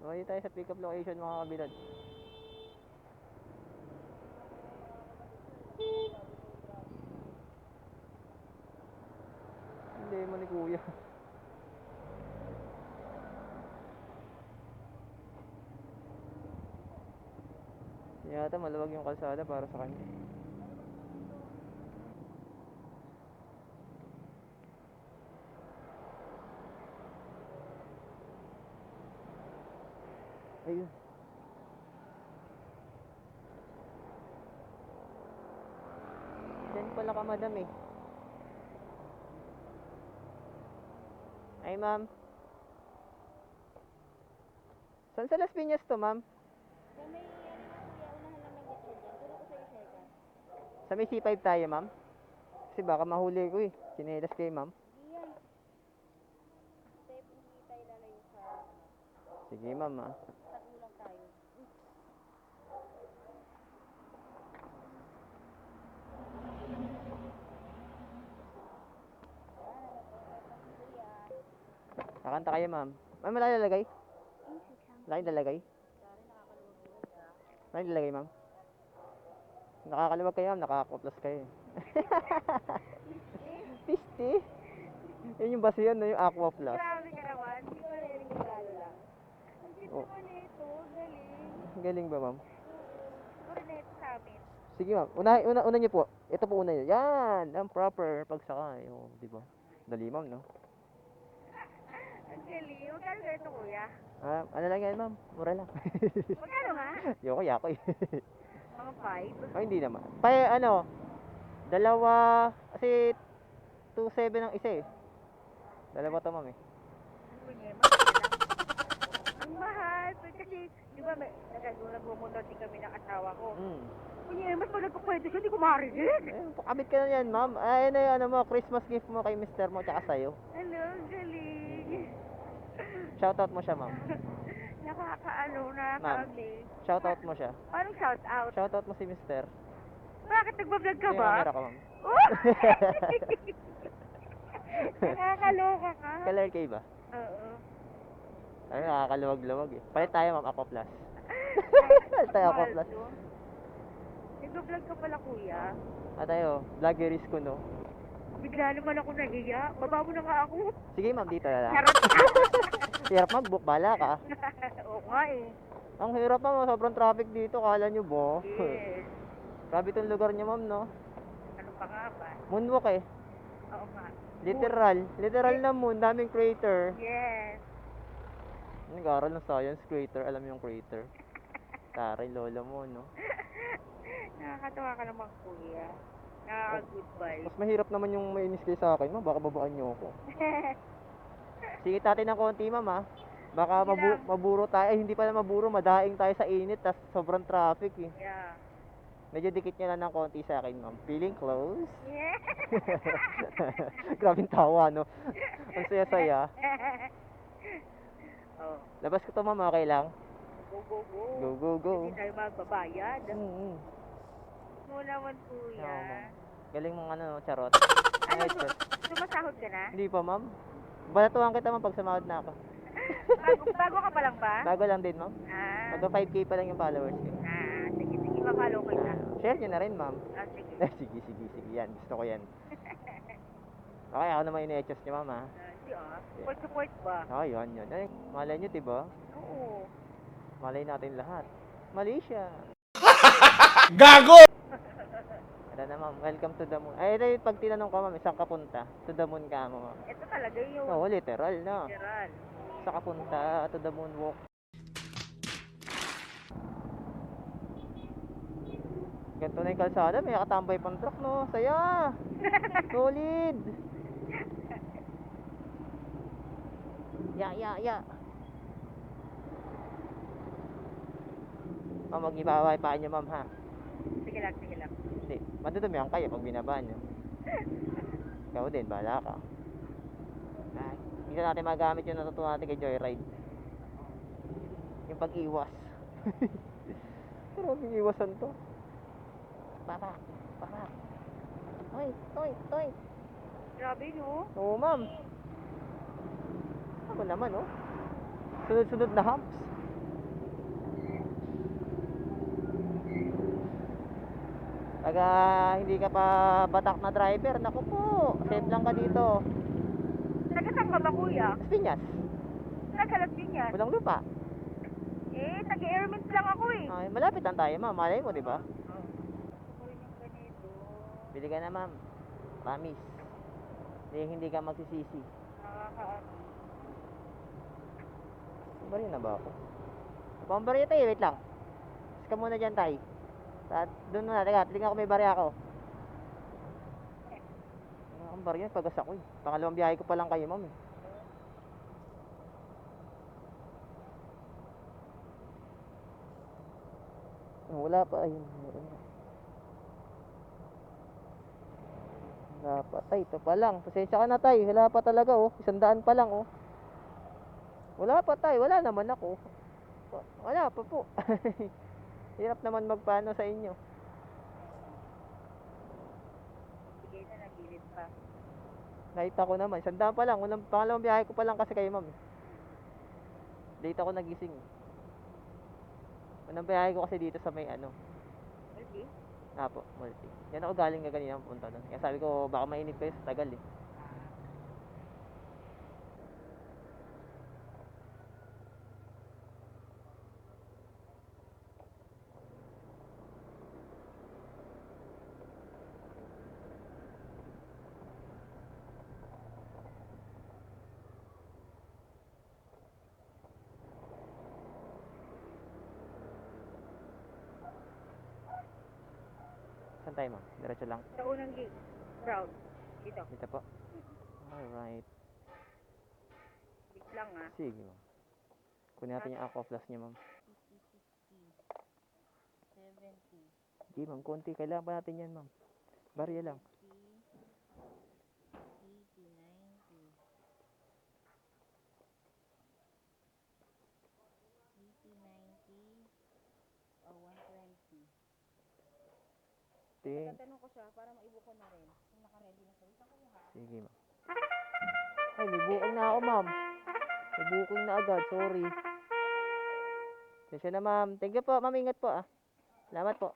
Tumayo tayo sa pick up location mga kabilad. Hindi mo ni kuya. Yata maluwag yung kalsada para sa kanya. Ayun. Diyan pala ka madam eh. Ay ma'am. Saan sa Las Piñas to ma'am? Sa may ano na kuya, unahan lang ng lechon dyan. Doon ako sa'yo, share ka. Sa may C5 tayo ma'am? Kasi baka mahuli ko eh. Sinelas kayo ma'am. Hindi yan. Step, hindi tayo lalayo sa ano. Sige ma'am ah. Tatlo lang tayo. Kakanta kayo ma'am. Ma'am, wala lalagay? Wala yung lalagay? Wala yung lalagay ma'am? Nakakaluwag kayo ma'am, nakakoplos kayo. 50? Yun yung base yun, no? Yung Aqua Plus. Grabe ka naman. Hindi ko rin yung regalo lang. Ang cute Oh. naman ito. Galing. Galing ba ma'am? Siguro na ito sa amin. Sige ma'am, una niyo po. Ito po una niyo. Yan, ang proper pagsakay. Oh, di ba? Dali ma'am, no? Ang galing. Magkano ka ito kuya? Ah, ano lang yan ma'am? Mura lang. Magkano nga? Yako eh. Mga 5? Ay, hindi naman. Pa, ano, dalawa, kasi 2.7 ang isa eh. Dalawa to ma'am eh. Kunyema. Ang mahal. Kasi, di ba, nagmumotor din kami ng asawa ko. Kunyema, pag nagpapwede siya, hindi ko marinig. Eh, pakabit ka na yan ma'am. Ay, ano yung ano mo, Christmas gift mo kay mister mo tsaka sa'yo. Ano, ang galing. Shoutout mo siya ma'am. Nakakaano, Ma'am. nakaka-amaze. Shoutout mo siya. Paano shout out? Shoutout mo si mister. Bakit nagbablog ka May ba? camera ka ma'am. Oh! Nakakaloka ka. Color kay ba? Oo. Ay, nakakaluwag-luwag eh. Palit tayo ma'am, Aqua Plus. Palit tayo Aqua Plus. Nagbablog ka pala kuya. Tayo, vloggeries ko no. Bigla naman ako nahiya. Baba mo na nga ako. Sige ma'am, dito na lang. Charot. Hirap mag-book, bala ka. Oo nga eh. Ang hirap ma'am, sobrang traffic dito, kala nyo bo. Yes. Grabe itong lugar nyo ma'am no. Ano pa nga ba? Moonwalk eh. Oo nga. Literal na moon, daming crater. Yes. Nag-aaral ng science, crater, alam yung crater. Taray, lola mo no. Nakakatawa ka naman kuya. Nakaka-goodbye. Mas mahirap naman yung mainis kayo sa akin, ma'am. Baka babaan nyo ako. Sige natin ng konti, ma'am, ha? Baka maburo tayo. Ay, hindi pala maburo. Madaing tayo sa init. Tas sobrang traffic, eh. Yeah. Medyo dikit nyo lang ng konti sa akin, ma'am. Feeling close? Yeah. Grabing tawa, no? Ang saya-saya. Oh. Labas ko to, ma'am. Okay lang? Go, go, go. Go, go, go. Hindi tayo magbabayad. Mo naman Oo, kuya. ma'am. Galing mong ano, charot. Ano Ay, mo? Sumasahod ka na? Hindi pa, ma'am. Balatuhan kita, ma'am, pag sumahod na ako. Bago ka pa lang ba? Bago lang din, ma'am. Ah. Magka 5K pa lang yung followers ko. Sige, sige. Papalo ko na. Share nyo na rin, ma'am. Sige. Sige. Yan. Gusto ko yan. Okay, ako naman ini-adjust nyo, ma'am, ha? Support ba? Yun. Ay, malay nyo, diba? Oo. Malay natin lahat. Malaysia. Gago! Ano na, ma'am. Welcome to the moon. Ay, ito yung pag tinanong ka, ma'am, saan ka punta? To the moon ka mo, ma'am. Ito talaga yung Oo, literal, no? literal. Saan ka punta? To the moon walk. Ganito na yung kalsada. May katambay pang truck, no? Saya! Solid! Ya. Ma'am, mag-ibaway pa nyo, ma'am, ha? Sige lang. Hindi. Madudumihan kayo pag binabaan nyo. Ikaw din, bahala ka. Hindi natin magamit yung natutunan natin kay Joyride. Yung pag-iwas. Pero ang iwasan to. Papa. Toy. Grabe no? Oo, ma'am. Ako naman, oh. Sunod-sunod na humps. Pag hindi ka pa batak na driver, naku po, safe lang ka dito. Taga saan ka ba, kuya? Las Piñas, Taga Las Piñas. walang lupa. Eh, taga-airments lang ako eh. Ay, malapit lang tayo ma'am, malay mo, di ba? Ako rin yung ganito. Bili ka na ma'am, promise. Hindi ka magsisisi. Nakakaano. Bariya na ba ako? Pambariya tayo, wait lang. Iska muna dyan tayo. Doon muna, teka, tingnan ko may bariya ako. Ang bariya, pagas ako eh. Pangalawang biyahe ko pa lang kayo ma'am eh. Wala pa, ayun. Meron na. Wala pa, tay, ito pa lang. Pasensya ka na tay, wala pa talaga oh. 100 pa lang oh. Wala pa tay, wala naman ako. Wala pa po. Hirap naman magpaano sa inyo. Sige na, nagilid pa. Nakita ko naman, 100 pa lang. Pangalawang biyahe ko pa lang kasi kayo ma'am. Late ako nagising. Unang biyahe ko kasi dito sa may ano. Hindi? Po, multi. Yan ako galing ka kanina punta doon. Kaya sabi ko baka mainip kayo sa tagal eh. Saan tayo ma'am? Diretso lang. Sa unang gate. Crowd. Dito. Dito po. Alright. Big lang ah. Sige ma'am. Kunin natin yung aqua flask niya ma'am. 70. Sige ma'am, konti. Kailangan pa natin yan ma'am. Barya lang. 90, o 120. Ting. Tatanong ko siya para maibo ko na rin. Kung naka-ready na siya. Wait ako ha. Sige ma'am. Ay, may booking na ako ma'am. May booking na agad. Sorry. Pasensya na ma'am. Thank you po. Ma'am, ingat po ah. Salamat po.